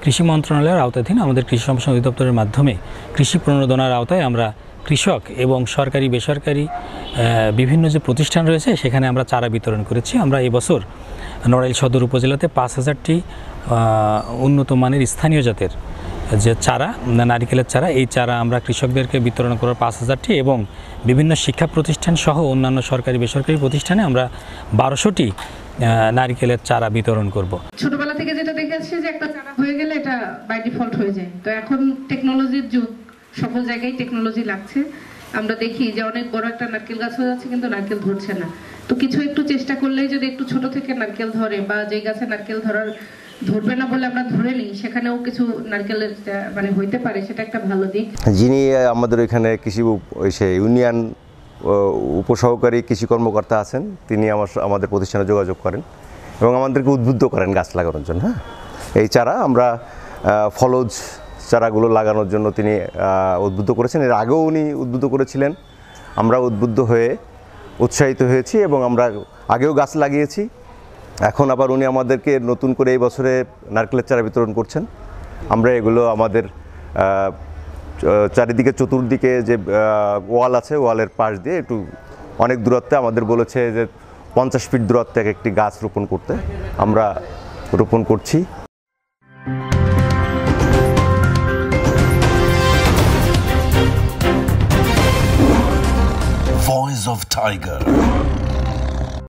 কৃষি মন্ত্রণালয়ের আওতাধীন আমাদের কৃষি সম্প্রসারণ অধিদপ্তরের মাধ্যমে কৃষি প্রণোদনার আওতায় আমরা কৃষক এবং সরকারি বেসরকারি বিভিন্ন যে প্রতিষ্ঠান রয়েছে সেখানে আমরা চারা বিতরণ করেছি। আমরা এবছর নড়াইল সদর উপজেলাতে ৫,০০০টি উন্নত মানের স্থানীয় জাতের যে চারা, নারিকেলের চারা, এই চারা আমরা কৃষকদেরকে বিতরণ করার ৫,০০০টি এবং বিভিন্ন শিক্ষা প্রতিষ্ঠান সহ অন্যান্য সরকারি বেসরকারি প্রতিষ্ঠানে আমরা ১২০০টি নারিকেলের চারা বিতরণ করব। ছোটবেলা থেকে যেটা দেখে আসছে যে একটা চারা হয়ে গেলে এটা বাই ডিফল্ট হয়ে যায়, তো এখন টেকনোলজির যুগ, সকল জায়গায় টেকনোলজি লাগছে। আমরা দেখি যে অনেক বড় একটা নারকেল গাছ হয়ে যাচ্ছে কিন্তু নারকেল ধরছে না। তো কিছু একটু চেষ্টা করলেই যদি একটু ছোট থেকে নারকেল ধরে, বা যে গাছে নারকেল ধরবে না বলে আমরা ধরে নিই, সেখানেও কিছু নারকেলের মানে হইতে পারে, সেটা একটা ভালো দিক। যিনি আমাদের এখানে কৃষি ইউনিয়ন উপসহকারী কৃষি কর্মকর্তা আছেন, তিনি আমাদের প্রতিষ্ঠানে যোগাযোগ করেন এবং আমাদেরকে উদ্বুদ্ধ করেন গাছ লাগানোর জন্য। হ্যাঁ, এই চারা আমরা ফলজ চারাগুলো লাগানোর জন্য তিনি উদ্বুদ্ধ করেছেন। এর আগেও উনি উদ্বুদ্ধ করেছিলেন, আমরা উদ্বুদ্ধ হয়ে উৎসাহিত হয়েছি এবং আমরা আগেও গাছ লাগিয়েছি। এখন আবার উনি আমাদেরকে নতুন করে এই বছরে নারকেলের চারা বিতরণ করছেন। আমরা এগুলো আমাদের চারিদিকে চতুর্দিকে যে ওয়াল আছে, ওয়ালের পাশ দিয়ে একটু অনেক দূরত্বে আমাদের বলেছে যে 50 ফিট দূরত্বে একটি গাছ রোপণ করতে, আমরা রোপণ করছি। Voice of Tiger.